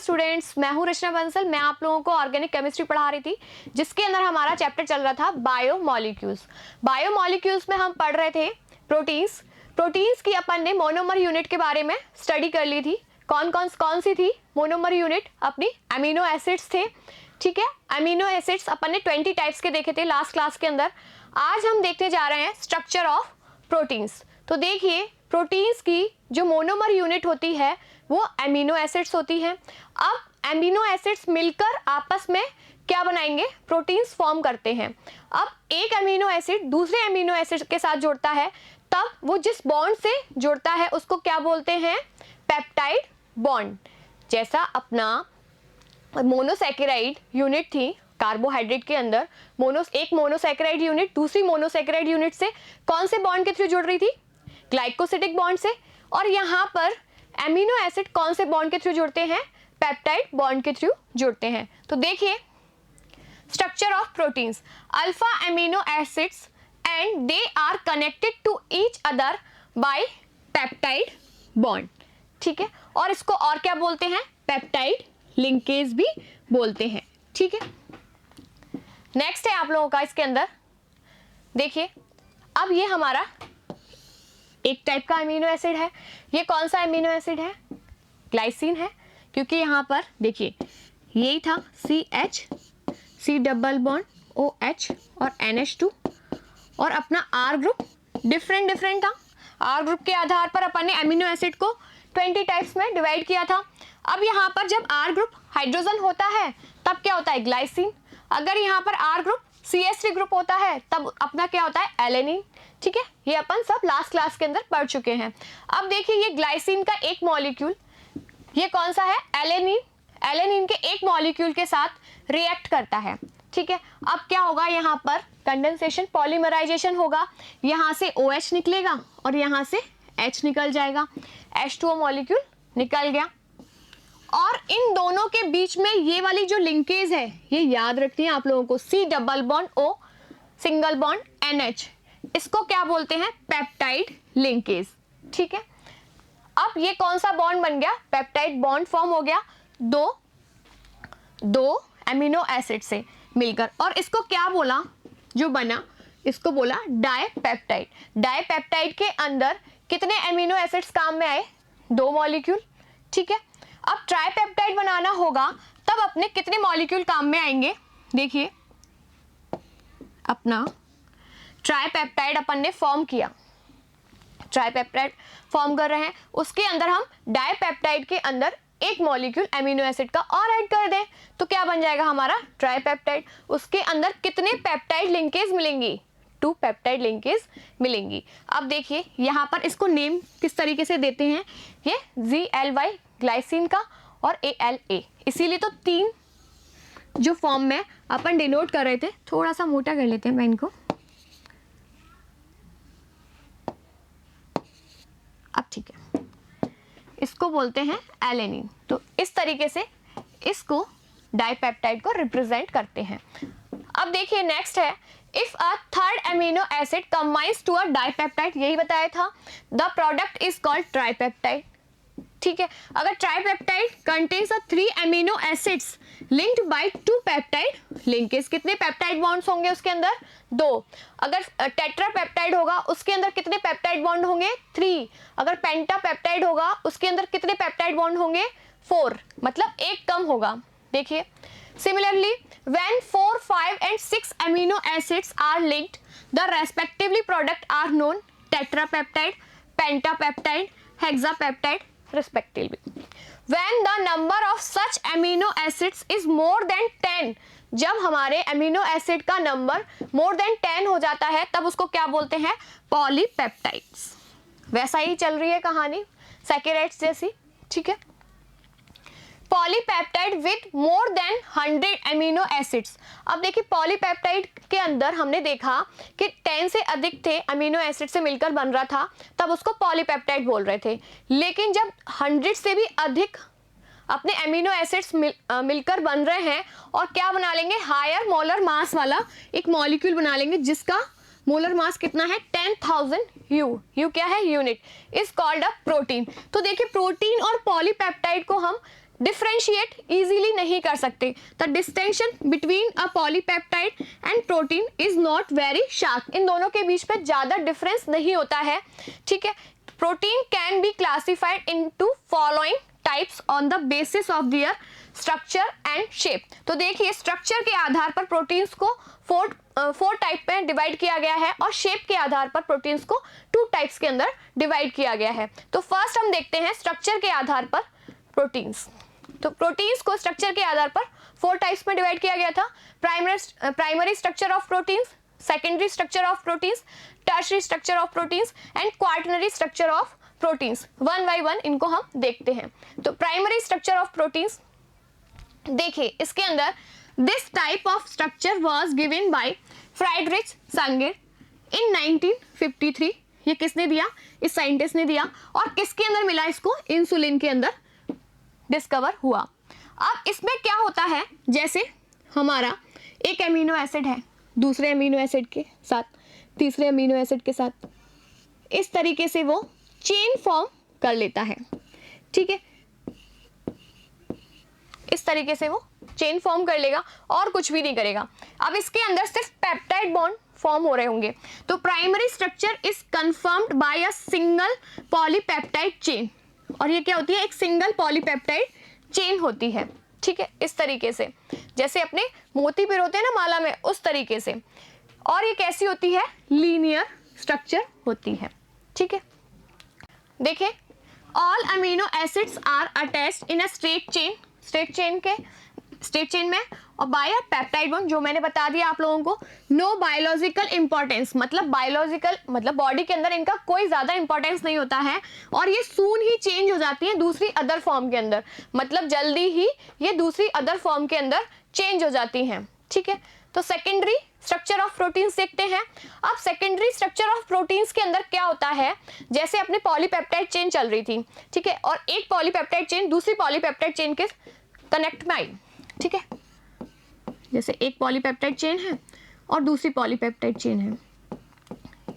Students, मैं हूं रचना बंसल। मैं आप लोगों को ऑर्गेनिक केमिस्ट्री पढ़ा रही थी, जिसके अंदर हमारा चैप्टर चल रहा था बायोमोलिक्यूल्स। बायोमोलिक्यूल्स में हम पढ़ रहे थे प्रोटीन्स। प्रोटीन्स की अपन ने मोनोमर यूनिट के बारे में स्टडी कर ली थी। कौन सी थी मोनोमर यूनिट? अपनी अमीनो एसिड्स थे। ठीक है, अमीनो एसिड्स अपन ने 20 टाइप्स के देखे थे लास्ट क्लास के अंदर। आज हम देखने जा रहे हैं स्ट्रक्चर ऑफ प्रोटीन्स। तो देखिए, प्रोटीन्स की जो मोनोमर यूनिट होती है वो अमीनो एसिड्स होती हैं। अब अमीनो एसिड्स मिलकर आपस में क्या बनाएंगे? प्रोटीन्स फॉर्म करते हैं। अब एक अमीनो एसिड दूसरे अमीनो एसिड के साथ जुड़ता है, तब वो जिस बॉन्ड से जुड़ता है उसको क्या बोलते हैं? Peptide bond. जैसा अपना मोनोसैकेराइड यूनिट थी कार्बोहाइड्रेट के अंदर, एक मोनोसैकेराइड यूनिट दूसरी मोनोसैकेराइड यूनिट से कौन से बॉन्ड के थ्रू जुड़ रही थी? ग्लाइकोसिडिक बॉन्ड से। और यहाँ पर एमिनो एसिड कौन से बॉन्ड के थ्रू जुड़ते हैं? पेप्टाइड बॉन्ड के थ्रू जुड़ते हैं। तो देखिए, structure of proteins, alpha amino acids and they are connected to each other by peptide bond. ठीक है, और इसको और क्या बोलते हैं? पेप्टाइड लिंकेज भी बोलते हैं। ठीक है, नेक्स्ट है आप लोगों का इसके अंदर देखिए, अब ये हमारा एक टाइप का अमीनो एसिड है। ये कौन सा अमीनो एसिड है? ग्लाइसिन है, क्योंकि यहाँ पर देखिए यही था CH, C double bond OH और NH2, और अपना R ग्रुप डिफरेंट था। R ग्रुप के आधार पर अपन ने अमीनो एसिड को 20 टाइप्स में डिवाइड किया था। अब यहाँ पर जब R ग्रुप हाइड्रोजन होता है तब क्या होता है? ग्लाइसिन। अगर यहाँ पर R ग्रुप CH3 ग्रुप होता है तब अपना क्या होता है? एलेनिन। ठीक है, ये अपन सब लास्ट क्लास के अंदर पढ़ चुके हैं। अब देखिए, ये ग्लाइसिन का एक मॉलिक्यूल, ये कौन सा है? एलेनिन। एलेनिन के एक मॉलिक्यूल के साथ रिएक्ट करता है। ठीक है, अब क्या होगा? यहाँ पर कंडेंसेशन, पॉलीमराइजेशन होगा। यहाँ से OH निकलेगा और यहाँ से H निकल जाएगा, H2O मॉलिक्यूल निकल गया। और इन दोनों के बीच में ये वाली जो लिंकेज है, ये याद रखनी है आप लोगों को, C double bond O single bond NH, इसको क्या बोलते हैं? Peptide linkage. ठीक है, अब ये कौन सा बॉन्ड बन गया? पेप्टाइड बॉन्ड फॉर्म हो गया दो अमीनो एसिड से मिलकर। और इसको क्या बोला जो बना? इसको बोला डाइपेप्टाइड। डाइपेप्टाइड के अंदर कितने अमीनो एसिड्स काम में आए? 2 मॉलिक्यूल। ठीक है, अब ट्राइपेप्टाइड बनाना होगा तब अपने कितने मॉलिक्यूल काम में आएंगे? देखिए, अपना ट्राइपेप्टाइड अपन ने फॉर्म किया, ट्राइपेप्टाइड फॉर्म कर रहे हैं, उसके अंदर हम डाइपेप्टाइड के अंदर एक मॉलिक्यूल अमीनो एसिड का और ऐड कर दें तो क्या बन जाएगा हमारा? ट्राइपेप्टाइड। उसके अंदर कितने पेप्टाइड लिंकेज मिलेंगी? 2 पेप्टाइड लिंकेज मिलेंगी। अब देखिए, यहाँ पर इसको नेम किस तरीके से देते हैं? ये GLY ग्लाइसिन का और ALA, इसीलिए तो 3 जो फॉर्म में अपन डिनोट कर रहे थे। थोड़ा सा मोटा कर लेते हैं मैं इनको। अब ठीक है, इसको बोलते हैं एलेनिन। तो इस तरीके से इसको डाइपेप्टाइड को रिप्रेजेंट करते हैं। अब देखिए, नेक्स्ट है, if a third amino acid combines to a dipeptide, यही बताया था, the product is called tripeptide. ठीक है, अगर tripeptide contains 3 amino acids linked by 2 peptide linkage, कितने पेप्टाइड बॉन्ड्स होंगे उसके अंदर? 2। अगर टेट्रापेप्टाइड होगा उसके अंदर कितने पेप्टाइड बॉन्ड होंगे? 3। अगर पेंटापेप्टाइड होगा उसके अंदर कितने पेप्टाइड बॉन्ड होंगे? 4, मतलब एक कम होगा। देखिए, similarly when 4, 5 and 6 amino acids are linked, the respectively product are known tetrapeptide, pentapeptide, hexapeptide respectively. When the number of such amino acids is more than 10, जब हमारे अमीनो एसिड का नंबर मोर देन 10 हो जाता है तब उसको क्या बोलते हैं? पॉलीपेप्टाइड्स। वैसा ही चल रही है कहानी सैकेराइड्स जैसी। ठीक है, polypeptide with more than 100 amino acids. अब देखिए, पॉलीपेप्टाइड के अंदर हमने देखा कि 10 से अधिक थे अमीनो एसिड से मिलकर बन रहा था, तब उसको पॉलीपेप्टाइड बोल रहे थे। लेकिन जब 100 से भी अधिक अपने अमीनो एसिड्स मिलकर बन रहे हैं और क्या बना लेंगे? हायर मोलर मास वाला एक मॉलिक्यूल बना लेंगे जिसका मोलर मास कितना है? 10,000 यू क्या है? Unit, is called a protein. तो देखिए, प्रोटीन और पॉलीपेप्टाइड को हम डिफरेंशिएट इजीली नहीं कर सकते। The distinction between a polypeptide and protein is not very sharp. इन दोनों के बीच में ज़्यादा डिफरेंस नहीं होता है, ठीक है। Protein can be classified into following types on the basis of their structure and shape. तो देखिए स्ट्रक्चर के आधार पर प्रोटीन्स को फोर टाइप में डिवाइड किया गया है और शेप के आधार पर प्रोटीन्स को 2 टाइप्स के अंदर डिवाइड किया गया है। तो फर्स्ट हम देखते हैं स्ट्रक्चर के आधार पर प्रोटीन्स। तो प्रोटीन्स को स्ट्रक्चर के आधार पर 4 टाइप्स में डिवाइड किया गया था। Primary structure of proteins, secondary structure of proteins, tertiary structure of proteins and quaternary structure of proteins. One by one इनको हम देखते हैं। तो प्राइमरी स्ट्रक्चर ऑफ प्रोटीन्स देखिए, इसके अंदर this type of structure was given by Friedrich Sanger in 1953। ये किसने दिया? इस साइंटिस्ट ने दिया। और किसके अंदर मिला इसको? इंसुलिन के अंदर डिस्कवर हुआ। अब इसमें क्या होता है, जैसे हमारा एक अमीनो एसिड है दूसरे अमीनो एसिड के साथ, तीसरे अमीनो एसिड के साथ, इस तरीके से वो चेन फॉर्म कर लेता है, ठीक है। इस तरीके से वो चेन फॉर्म कर लेगा और कुछ भी नहीं करेगा। अब इसके अंदर सिर्फ पेप्टाइड बॉन्ड फॉर्म हो रहे होंगे। तो primary structure is confirmed by a single polypeptide chain. और ये क्या होती है? एक सिंगल पॉलीपेप्टाइड चेन होती है, ठीक है। इस तरीके से जैसे अपने मोती पिरोते हैं ना माला में, उस तरीके से। और ये कैसी होती है? लीनियर स्ट्रक्चर होती है, ठीक है। देखिए all amino acids are attached in a straight chain में और बाय अ पेप्टाइड बॉन्ड, जो मैंने बता दिया आप लोगों को। नो बायोलॉजिकल इंपॉर्टेंस, मतलब बॉडी के अंदर इनका कोई ज्यादा इंपॉर्टेंस नहीं होता है और ये सून ही चेंज हो जाती है दूसरी अदर फॉर्म के अंदर, मतलब जल्दी ही ये दूसरी अदर फॉर्म के अंदर चेंज हो जाती हैं, ठीक है। तो सेकेंडरी स्ट्रक्चर ऑफ प्रोटीन्स देखते हैं। अब सेकेंडरी स्ट्रक्चर ऑफ प्रोटीन्स के अंदर क्या होता है, जैसे अपने पॉलीपेप्टाइड चेन चल रही थी, ठीक है, और एक पॉलीपेप्टाइड चेन दूसरी पॉलीपेप्टाइड चेन के कनेक्ट में आई, ठीक है। जैसे एक पॉलीपेप्टाइड चेन है और दूसरी पॉलीपेप्टाइड चेन है,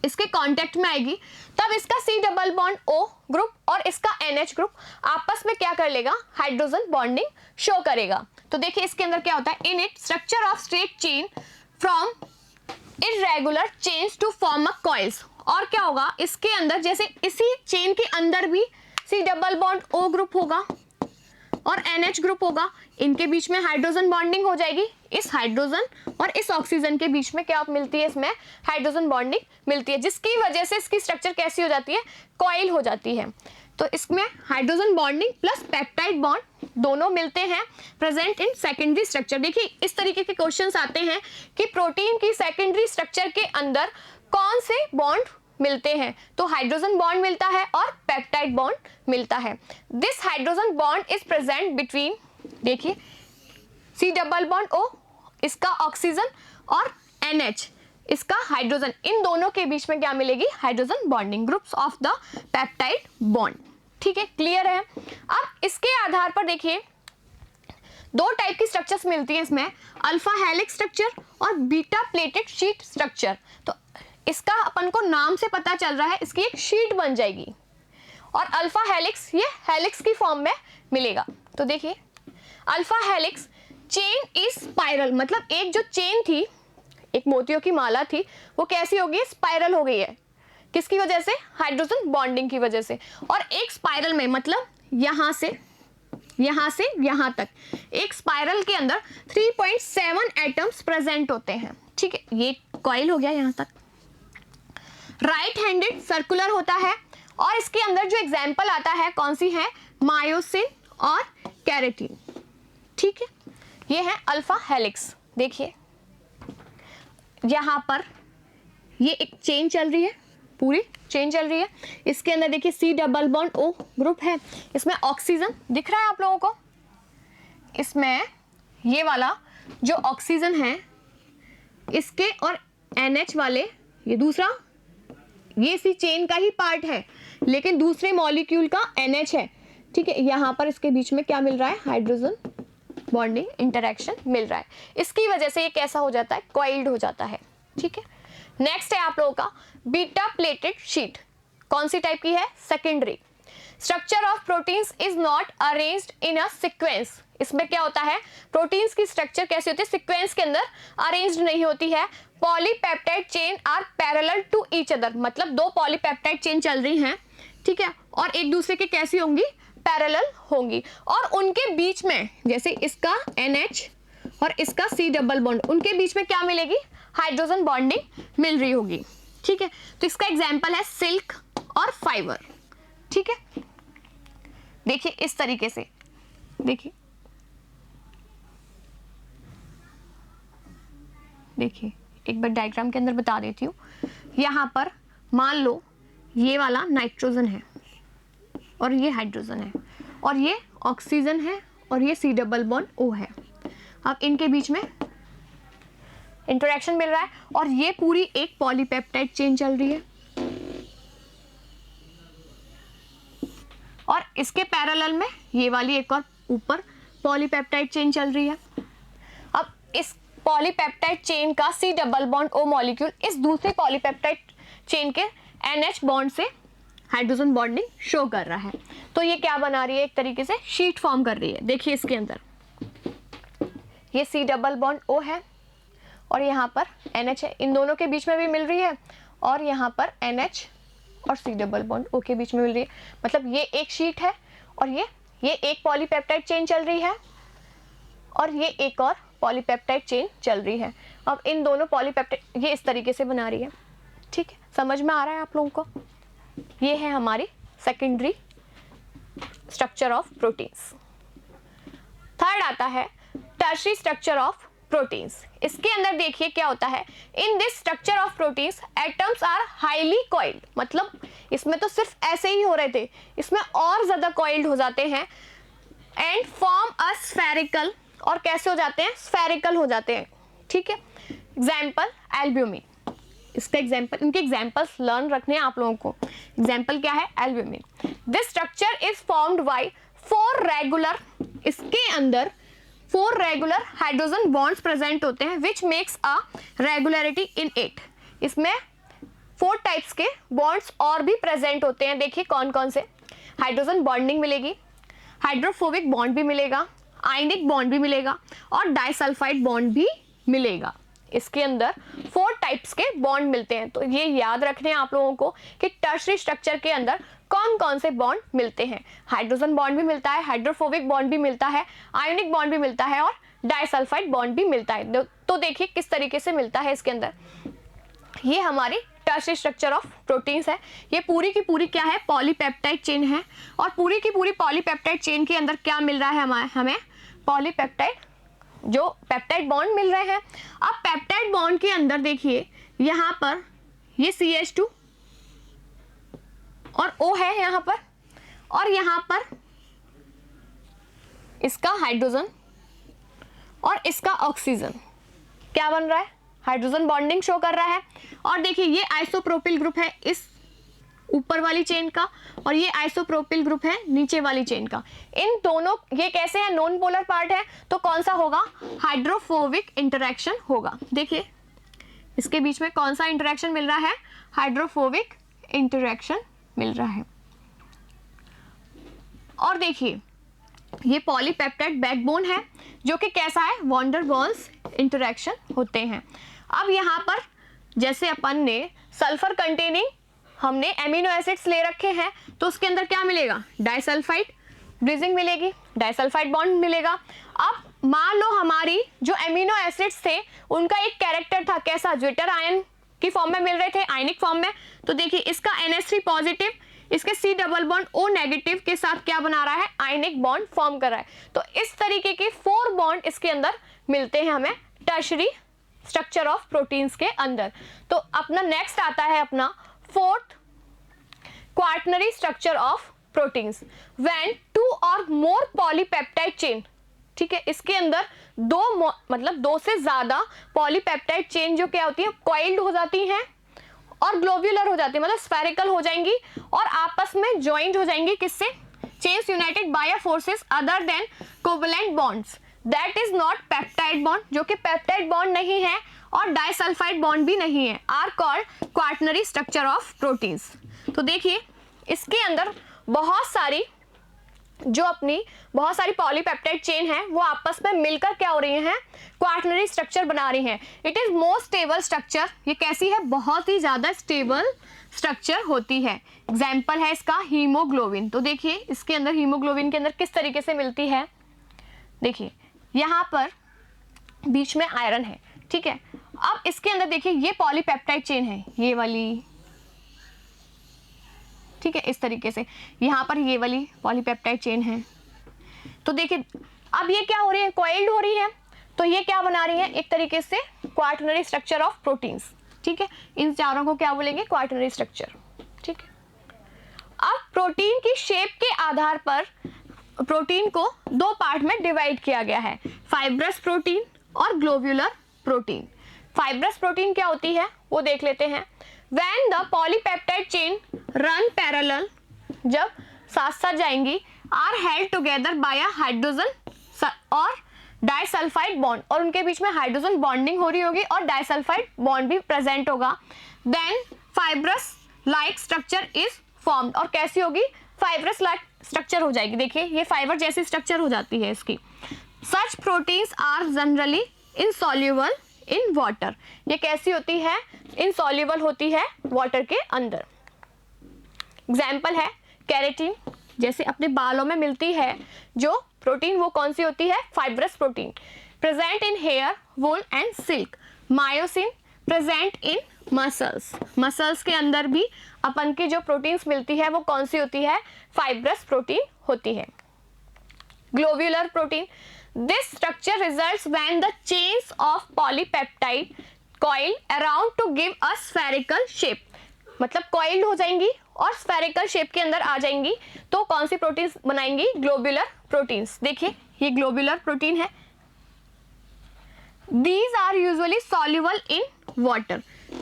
इसके कांटेक्ट में आएगी, तब इसका C double bond O group और इसका NH ग्रुप आपस में क्या कर लेगा? हाइड्रोजन बॉन्डिंग शो करेगा। तो देखिए इसके अंदर क्या होता है? In it structure of straight chain from irregular chains to form a coils. और क्या होगा इसके अंदर? जैसे इसी चेन के अंदर भी C double bond O group होगा और NH ग्रुप होगा, इनके बीच में हाइड्रोजन बॉन्डिंग हो जाएगी। इस हाइड्रोजन और इस ऑक्सीजन के बीच में क्या मिलती है? इसमें हाइड्रोजन बॉन्डिंग मिलती है, जिसकी वजह से इसकी स्ट्रक्चर कैसी हो जाती है? कॉइल हो जाती है। तो इसमें hydrogen bonding plus peptide bond दोनों मिलते हैं प्रेजेंट इन सेकेंडरी स्ट्रक्चर। देखिए इस तरीके के क्वेश्चंस आते हैं कि प्रोटीन की सेकेंडरी स्ट्रक्चर के अंदर कौन से बॉन्ड मिलते हैं, तो हाइड्रोजन बॉन्ड मिलता है और पेप्टाइड बॉन्ड मिलता है। This hydrogen bond is present between, देखिए C डबल बॉन्ड O इसका ऑक्सीजन और NH इसका हाइड्रोजन, इन दोनों के बीच में क्या मिलेगी? Hydrogen bonding groups of the peptide bond, ठीक है। क्लियर है? अब इसके आधार पर देखिए 2 टाइप की स्ट्रक्चर्स मिलती हैं इसमें, अल्फा हेलिक्स स्ट्रक्चर और बीटा प्लेटेड शीट स्ट्रक्चर। तो इसका अपन को नाम से पता चल रहा है इसकी एक शीट बन जाएगी और अल्फा हेलिक्स ये हेलिक्स की फॉर्म में मिलेगा। तो देखिए alpha helix chain is spiral, मतलब एक जो चेन थी, एक मोतियों की माला थी, वो कैसी हो गई? स्पाइरल हो गई है। किसकी वजह से? हाइड्रोजन बॉन्डिंग की वजह से। और एक स्पाइरल में मतलब यहां से यहां तक एक स्पाइरल के अंदर 3.7 एटम्स प्रेजेंट होते हैं, ठीक है। ये कॉइल हो गया यहां तक। राइट हैंडेड सर्कुलर होता है और इसके अंदर जो एग्जाम्पल आता है कौन सी है? मायोसिन और कैरेटिन, ठीक है। ये है अल्फा हेलिक्स। देखिए यहां पर ये एक चेन चल रही है, पूरी चेन चल रही है, इसके अंदर देखिए C double bond O group है, इसमें ऑक्सीजन दिख रहा है आप लोगों को, इसमें ये वाला जो ऑक्सीजन है इसके और NH वाले, ये दूसरा, ये इसी चेन का ही पार्ट है लेकिन दूसरे मॉलिक्यूल का NH है, ठीक है। यहाँ पर इसके बीच में क्या मिल रहा है? हाइड्रोजन बॉन्डिंग इंटरेक्शन मिल रहा है, इसकी वजह से ये कैसा हो जाता है? कॉइल्ड हो जाता है, ठीक है। नेक्स्ट है आप लोगों का बीटा प्लेटेड शीट। कौन सी टाइप की है? Secondary. Structure of proteins is not arranged in a sequence. इसमें क्या होता है, प्रोटीन्स की स्ट्रक्चर कैसी होती है, सीक्वेंस के अंदर अरेंज्ड नहीं होती है। Polypeptide chain are parallel to each other, मतलब दो पॉलीपेप्टाइड चेन चल रही हैं, ठीक है, और एक दूसरे के कैसी होंगी, पैरेलल होंगी, और उनके बीच में जैसे इसका NH और इसका C डबल बॉन्ड, उनके बीच में क्या मिलेगी, हाइड्रोजन बॉन्डिंग मिल रही होगी, ठीक है। तो इसका एग्जाम्पल है सिल्क और फाइबर, ठीक है। देखिए इस तरीके से, देखिए देखिए एक बार डायग्राम के अंदर बता देती हूँ। यहाँ पर मान लो ये वाला नाइट्रोजन है और ये हाइड्रोजन है और ये ऑक्सीजन है और ये C डबल बॉन्ड O है। अब इनके बीच में इंटरेक्शन मिल रहा है और ये पूरी एक पॉलीपेप्टाइड चेन चल रही है और इसके पैरेलल में ये वाली एक और ऊपर पॉलीपेप्टाइड चेन चल रही है। अब इस पॉलीपेप्टाइड चेन का C double bond O molecule इस दूसरे पॉलीपेप्टाइड चेन के NH बॉन्ड से हाइड्रोजन बॉन्डिंग शो कर रहा है। तो ये क्या बना रही है, एक तरीके से शीट फॉर्म कर रही है। देखिए इसके अंदर ये C डबल बॉन्ड O है और यहाँ पर NH है, इन दोनों के बीच में भी मिल रही है और यहाँ पर NH और C डबल बॉन्ड O के बीच में मिल रही है। मतलब ये एक शीट है और ये एक पॉलीपेप्टाइड चेन चल रही है और ये एक और पॉलीपेप्टाइड चेन चल रही है। अब इन दोनों पॉलीपेप्टाइड ये इस तरीके से बना रही है, ठीक है, समझ में आ रहा है आप लोगों को। ये है हमारी secondary structure of proteins. Third आता है टर्शियरी स्ट्रक्चर ऑफ प्रोटीन्स। इसके अंदर देखिए क्या होता है, in this structure of proteins atoms are highly coiled, मतलब इसमें तो सिर्फ ऐसे ही हो रहे थे, इसमें और ज्यादा कॉइल्ड हो जाते हैं एंड फॉर्म अ स्फेरिकल, और कैसे हो जाते हैं, स्फेरिकल हो जाते हैं, ठीक है। एग्जाम्पल एल्ब्यूमिन, इसका एग्जाम्पल, इनके एग्जाम्पल्स लर्न रखने हैं आप लोगों को। एग्जाम्पल क्या है, albumin. This structure is formed by 4 regular, इसके अंदर 4 रेगुलर हाइड्रोजन बॉन्ड्स प्रेजेंट होते हैं which makes a regularity in it. इसमें 4 टाइप्स के बॉन्ड्स और भी प्रेजेंट होते हैं। देखिए कौन कौन से, हाइड्रोजन बॉन्डिंग मिलेगी, हाइड्रोफोबिक बॉन्ड भी मिलेगा, आयनिक बॉन्ड भी मिलेगा और डाइसल्फाइड बॉन्ड भी मिलेगा। इसके अंदर 4 टाइप्स के बॉन्ड मिलते हैं। तो ये याद रखने हैं आप लोगों को कि टर्शियरी स्ट्रक्चर के अंदर कौन कौन से बॉन्ड मिलते हैं। हाइड्रोजन बॉन्ड भी मिलता है, हाइड्रोफोबिक बॉन्ड भी मिलता है, आयनिक बॉन्ड भी मिलता है और डाइसल्फाइड बॉन्ड भी मिलता है। तो देखिए किस तरीके से मिलता है इसके अंदर। ये हमारी टर्शियरी स्ट्रक्चर ऑफ प्रोटीन्स है। ये पूरी की पूरी क्या है, पॉलीपेप्टाइड चेन है और पूरी की पूरी पॉलीपेप्टाइड चेन के अंदर क्या मिल रहा है, हमें पॉलीपेप्टाइड जो पेप्टाइड बॉन्ड मिल रहे हैं। अब पेप्टाइड बॉन्ड के अंदर देखिए यहाँ पर ये CH2 और O है यहाँ पर, और यहाँ पर इसका हाइड्रोजन और इसका ऑक्सीजन क्या बन रहा है, हाइड्रोजन बॉन्डिंग शो कर रहा है। और देखिए ये आइसोप्रोपिल ग्रुप है इस ऊपर वाली चेन का और ये आइसोप्रोपिल ग्रुप है नीचे वाली चेन का। इन दोनों ये कैसे है, नॉन पोलर पार्ट है, तो कौन सा होगा, हाइड्रोफोबिक इंटरेक्शन होगा। देखिए इसके बीच में कौन सा इंटरेक्शन मिल रहा है, हाइड्रोफोबिक इंटरेक्शन मिल रहा है। और देखिए ये पॉलीपेप्टाइड बैकबोन है जो कि कैसा है, वॉन्डर वॉल्स इंटरेक्शन होते हैं। अब यहाँ पर जैसे अपन ने सल्फर कंटेनिंग हमने एमिनो एसिड्स ले रखे हैं तो उसके अंदर क्या मिलेगा, डाइसल्फाइड ब्रिजिंग मिलेगी, डाइसल्फाइड बॉन्ड मिलेगा। अब मान लो हमारी जो एमिनो एसिड्स थे उनका एक कैरेक्टर था कैसा, ज्विटर आयन की फॉर्म में मिल रहे थे, आयनिक फॉर्म में। तो देखिए इसका NH3 पॉजिटिव इसके C double bond O negative के साथ क्या बना रहा है, आयनिक बॉन्ड फॉर्म कर रहा है। तो इस तरीके के 4 बॉन्ड इसके अंदर मिलते हैं हमें टर्शियरी स्ट्रक्चर ऑफ प्रोटीन्स के अंदर। तो अपना नेक्स्ट आता है अपना 4th quaternary structure of proteins when 2 और मोर पॉलीपेप्टाइड चेन, ठीक है, इसके अंदर मतलब 2 से ज्यादा पॉलीपेप्टाइड चेन जो क्या होती है, कॉइल्ड हो जाती हैं और ग्लोब्यूलर हो जाती है, मतलब स्फेरिकल हो जाएंगी और आपस में ज्वाइंट हो जाएंगी किससे, chains united by forces other than covalent bonds, that is not peptide bond, जो कि पेप्टाइड बॉन्ड नहीं है और डाइसल्फाइड बॉन्ड भी नहीं है, are called quaternary structure of proteins. तो देखिए इसके अंदर बहुत सारी पॉलीपेप्टाइड चेन है वो आपस में मिलकर क्या हो रही हैं, क्वाaternary स्ट्रक्चर बना रही हैं। It is most stable structure, ये कैसी है, बहुत ही ज्यादा स्टेबल स्ट्रक्चर होती है। एग्जाम्पल है इसका हीमोग्लोबिन। तो देखिए इसके अंदर हीमोग्लोबिन के अंदर किस तरीके से मिलती है, देखिए यहाँ पर बीच में आयरन है, ठीक है। अब इसके अंदर देखिए ये पॉलीपेप्टाइड चेन है, ये वाली, ठीक है, इस तरीके से यहाँ पर ये वाली पॉलीपेप्टाइड चेन है। तो देखिए अब ये क्या हो रही है, कॉइल्ड हो रही है, तो ये क्या बना रही है, एक तरीके से क्वाaternary स्ट्रक्चर ऑफ प्रोटीन्स, ठीक है। इन चारों को क्या बोलेंगे, क्वाaternary स्ट्रक्चर, ठीक है। अब प्रोटीन की शेप के आधार पर प्रोटीन को दो पार्ट में डिवाइड किया गया है, फाइब्रस प्रोटीन और ग्लोब्यूलर प्रोटीन। फाइब्रस प्रोटीन क्या होती है वो देख लेते हैं। When the polypeptide chain run parallel, जब साथ साथ जाएंगी, are held together by a hydrogen और डाइसल्फाइड बॉन्ड, और उनके बीच में हाइड्रोजन बॉन्डिंग हो रही होगी और डाइसल्फाइड बॉन्ड भी प्रेजेंट होगा। Then fibrous like structure is formed, और कैसी होगी, फाइब्रस लाइक स्ट्रक्चर हो जाएगी। देखिए ये फाइबर जैसी स्ट्रक्चर हो जाती है इसकी। Such proteins are generally insoluble in water, ये कैसी होती है, इनसॉल्युबल होती है वाटर के अंदर। एग्जाम्पल है केराटिन, जैसे अपने बालों में मिलती है जो प्रोटीन, वो कौन सी होती है, fibrous protein. Present in hair, wool and silk. Myosin present in muscles, muscles के अंदर भी अपन की जो प्रोटीन्स मिलती है वो कौन सी होती है, फाइब्रस प्रोटीन होती है। Globular protein, this structure results when the chains of polypeptide coil around to give a spherical shape, मतलब coiled हो जाएंगी और spherical shape के अंदर आ जाएंगी, तो कौन सी प्रोटीन्स बनाएंगी, ग्लोब्यूलर प्रोटीन्स। देखिए ये ग्लोब्यूलर प्रोटीन है। These are usually soluble in water।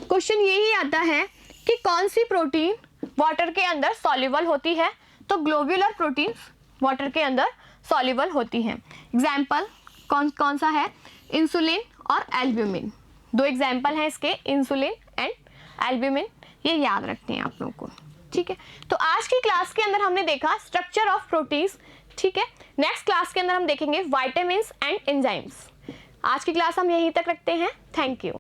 Question यही आता है कि कौन सी प्रोटीन वाटर के अंदर सॉल्युबल होती है, तो ग्लोब्यूलर प्रोटीन्स वाटर के अंदर सॉल्युबल होती हैं। एग्जाम्पल कौन सा है, इंसुलिन और एल्ब्यूमिन। दो एग्जाम्पल हैं इसके, इंसुलिन एंड एल्ब्यूमिन, ये याद रखते हैं आप लोगों को, ठीक है। तो आज की क्लास के अंदर हमने देखा स्ट्रक्चर ऑफ प्रोटीन्स, ठीक है। नेक्स्ट क्लास के अंदर हम देखेंगे विटामिन्स एंड एंजाइम्स। आज की क्लास हम यहीं तक रखते हैं। Thank you.